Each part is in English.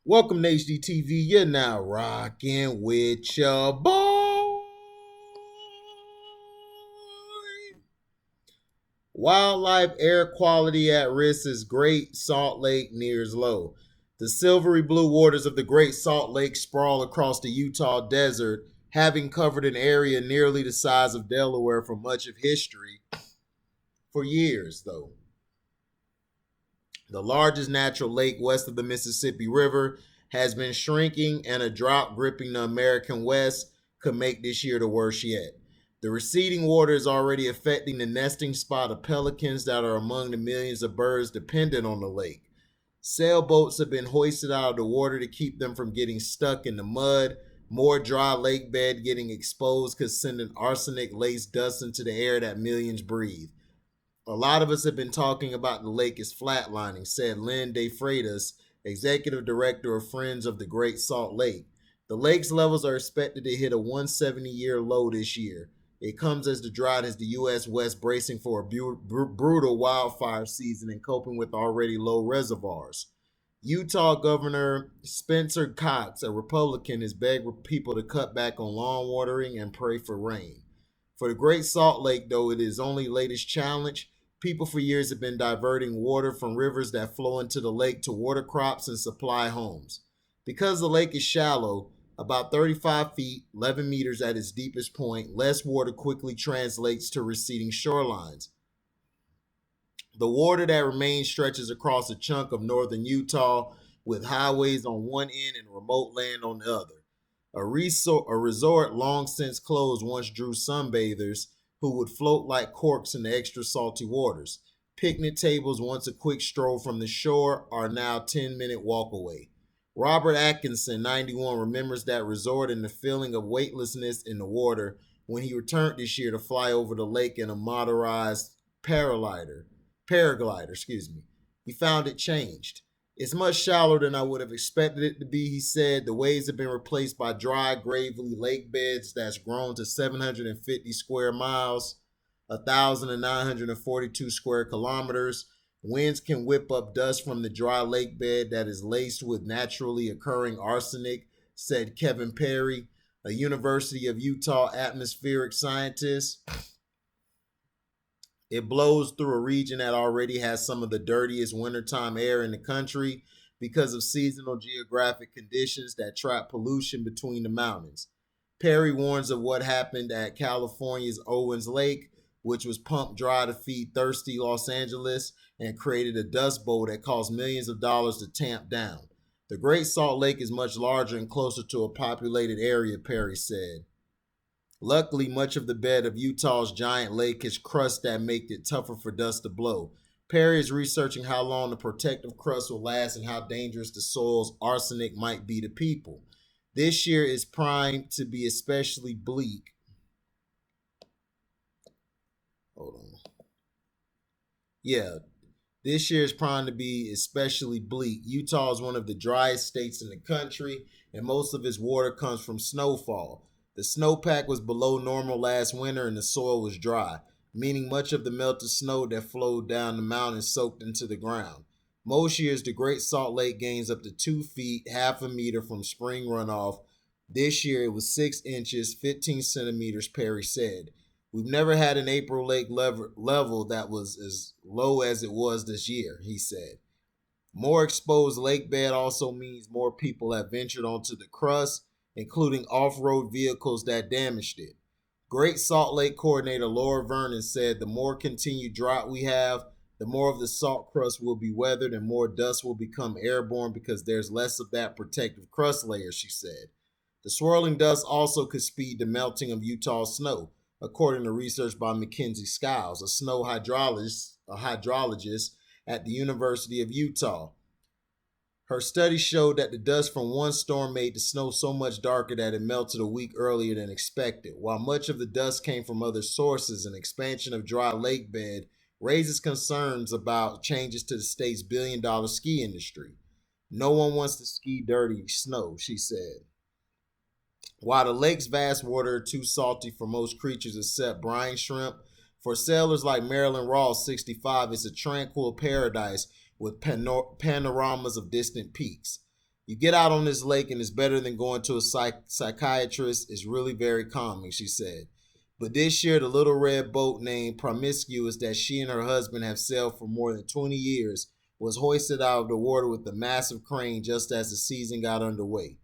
Welcome to HDTV. You're now rocking with your boy. Wildlife air quality at risk as Great Salt Lake nears low. The silvery blue waters of the Great Salt Lake sprawl across the Utah desert, having covered an area nearly the size of Delaware for much of history. For years, though. The largest natural lake west of the Mississippi River has been shrinking, and a drought gripping the American West could make this year the worst yet. The receding water is already affecting the nesting spot of pelicans that are among the millions of birds dependent on the lake. Sailboats have been hoisted out of the water to keep them from getting stuck in the mud. More dry lake bed getting exposed could send an arsenic-laced dust into the air that millions breathe. A lot of us have been talking about the lake is flatlining, said Lynn De Freitas, executive director of Friends of the Great Salt Lake. The lake's levels are expected to hit a 170-year low this year. It comes as the drought has the U.S. West bracing for a brutal wildfire season and coping with already low reservoirs. Utah Governor Spencer Cox, a Republican, has begged people to cut back on lawn watering and pray for rain. For the Great Salt Lake, though it is only latest challenge, people for years have been diverting water from rivers that flow into the lake to water crops and supply homes. Because the lake is shallow, about 35 feet, 11 meters at its deepest point, less water quickly translates to receding shorelines. The water that remains stretches across a chunk of northern Utah with highways on one end and remote land on the other. A resort long since closed once drew sunbathers who would float like corks in the extra salty waters. Picnic tables, once a quick stroll from the shore, are now 10-minute walk away. Robert Atkinson, 91, remembers that resort and the feeling of weightlessness in the water when he returned this year to fly over the lake in a motorized paraglider. He found it changed. It's much shallower than I would have expected it to be, he said. The waves have been replaced by dry, gravelly lake beds that's grown to 750 square miles, 1,942 square kilometers. Winds can whip up dust from the dry lake bed that is laced with naturally occurring arsenic, said Kevin Perry, a University of Utah atmospheric scientist. It blows through a region that already has some of the dirtiest wintertime air in the country because of seasonal geographic conditions that trap pollution between the mountains. Perry warns of what happened at California's Owens Lake, which was pumped dry to feed thirsty Los Angeles and created a dust bowl that cost millions of dollars to tamp down. The Great Salt Lake is much larger and closer to a populated area, Perry said. Luckily, much of the bed of Utah's giant lake is crust that make it tougher for dust to blow. Perry is researching how long the protective crust will last and how dangerous the soil's arsenic might be to people. This year is primed to be especially bleak. Hold on. This year is primed to be especially bleak. Utah is one of the driest states in the country, and most of its water comes from snowfall. The snowpack was below normal last winter and the soil was dry, meaning much of the melted snow that flowed down the mountain soaked into the ground. Most years, the Great Salt Lake gains up to 2 feet, half a meter from spring runoff. This year, it was 6 inches, 15 centimeters, Perry said. We've never had an April lake level that was as low as it was this year, he said. More exposed lake bed also means more people have ventured onto the crust, including off-road vehicles that damaged it. Great Salt Lake coordinator Laura Vernon said the more continued drought we have, the more of the salt crust will be weathered and more dust will become airborne because there's less of that protective crust layer, she said. The swirling dust also could speed the melting of Utah's snow, according to research by Mackenzie Skiles, a snow hydrologist at the University of Utah. Her study showed that the dust from one storm made the snow so much darker that it melted a week earlier than expected. While much of the dust came from other sources, an expansion of dry lake bed raises concerns about changes to the state's billion-dollar ski industry. No one wants to ski dirty snow, she said. While the lake's vast water is too salty for most creatures except brine shrimp, for sailors like Marilyn Ross, 65, it's a tranquil paradise with panoramas of distant peaks. You get out on this lake and it's better than going to a psychiatrist. It's really very calming, she said. But this year, the little red boat named Promiscuous that she and her husband have sailed for more than 20 years was hoisted out of the water with a massive crane just as the season got underway.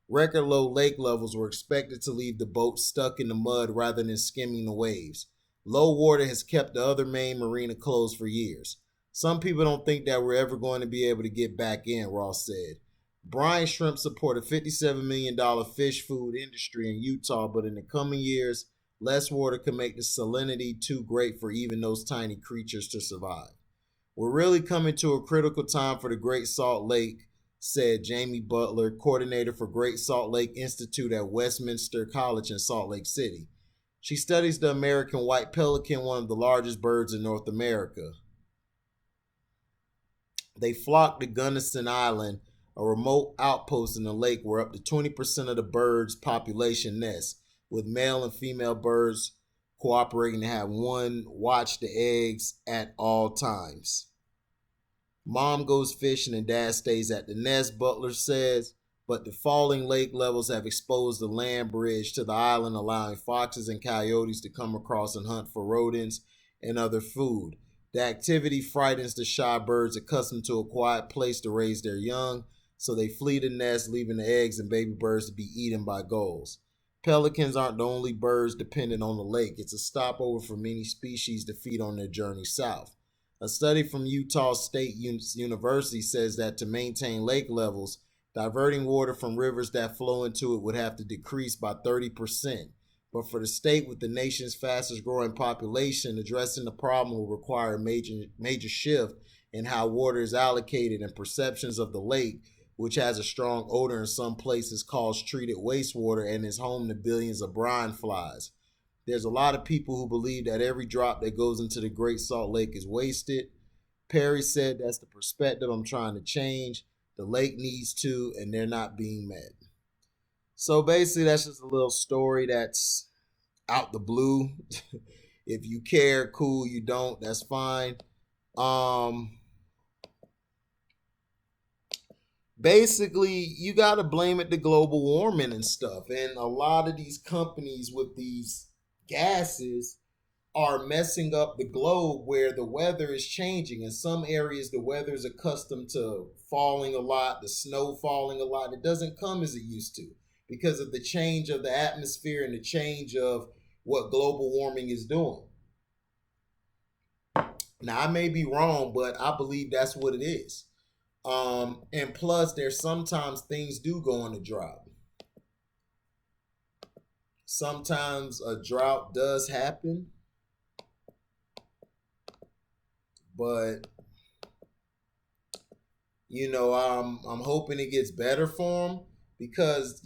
Record low lake levels were expected to leave the boat stuck in the mud rather than skimming the waves. Low water has kept the other main marina closed for years. Some people don't think that we're ever going to be able to get back in, Ross said. Brine shrimp support a $57 million fish food industry in Utah, but in the coming years, less water could make the salinity too great for even those tiny creatures to survive. We're really coming to a critical time for the Great Salt Lake, said Jamie Butler, coordinator for Great Salt Lake Institute at Westminster College in Salt Lake City. She studies the American white pelican, one of the largest birds in North America. They flock to Gunnison Island, a remote outpost in the lake where up to 20% of the bird's population nests, with male and female birds cooperating to have one watch the eggs at all times. Mom goes fishing and dad stays at the nest, Butler says, but the falling lake levels have exposed the land bridge to the island, allowing foxes and coyotes to come across and hunt for rodents and other food. The activity frightens the shy birds accustomed to a quiet place to raise their young, so they flee the nest, leaving the eggs and baby birds to be eaten by gulls. Pelicans aren't the only birds dependent on the lake. It's a stopover for many species to feed on their journey south. A study from Utah State University says that to maintain lake levels, diverting water from rivers that flow into it would have to decrease by 30%. But for the state with the nation's fastest growing population, addressing the problem will require a major shift in how water is allocated and perceptions of the lake, which has a strong odor in some places, calls treated wastewater and is home to billions of brine flies. There's a lot of people who believe that every drop that goes into the Great Salt Lake is wasted. Perry said that's the perspective I'm trying to change. The lake needs to, and they're not being met. So basically, that's just a little story that's out the blue. If you care, cool. You don't, that's fine. Basically, you got to blame it to global warming and stuff. And a lot of these companies with these gases are messing up the globe where the weather is changing. In some areas, the weather is accustomed to falling a lot, the snow falling a lot. It doesn't come as it used to because of the change of the atmosphere and the change of what global warming is doing. Now, I may be wrong, but I believe that's what it is. And plus, there's sometimes things do go on a drought. Sometimes a drought does happen, but I'm hoping it gets better for them because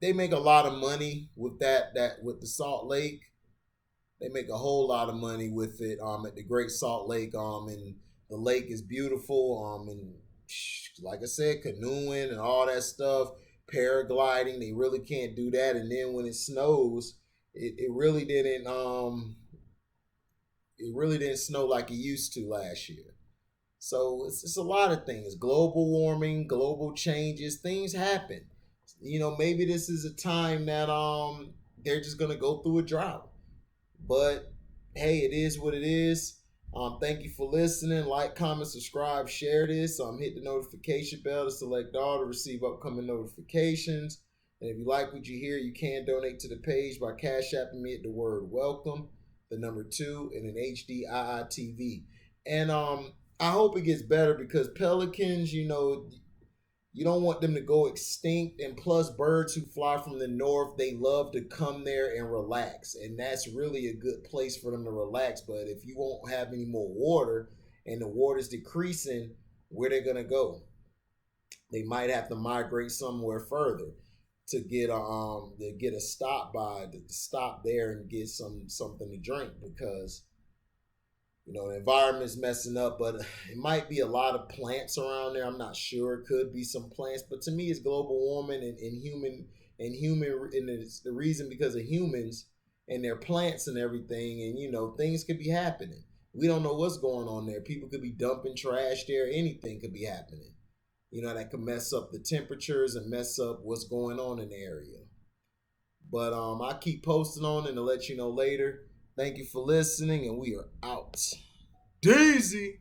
they make a lot of money with that with the Salt Lake. They make a whole lot of money with it at the Great Salt Lake, and the lake is beautiful, and like I said, canoeing and all that stuff, paragliding. They really can't do that, and then when it snows, it really didn't snow like it used to last year. So it's a lot of things. Global warming, global changes, things happen. Maybe this is a time that they're just gonna go through a drought. But hey, it is what it is. Thank you for listening. Like, comment, subscribe, share this. Hit the notification bell to select all to receive upcoming notifications. And if you like what you hear, you can donate to the page by Cash Apping me at the word welcome, the number 2, and an HDIITV. And I hope it gets better because pelicans, you don't want them to go extinct. And plus, birds who fly from the north, they love to come there and relax. And that's really a good place for them to relax. But if you won't have any more water and the water's decreasing, where they're going to go? They might have to migrate somewhere further to get a stop to stop there and get something to drink because the environment's messing up, but it might be a lot of plants around there. I'm not sure. It could be some plants, but to me, it's global warming and it's the reason because of humans and their plants and everything. And things could be happening. We don't know what's going on there. People could be dumping trash there. Anything could be happening. that can mess up the temperatures and mess up what's going on in the area. But I keep posting on it and to let you know later. Thank you for listening, and we are out. Daisy.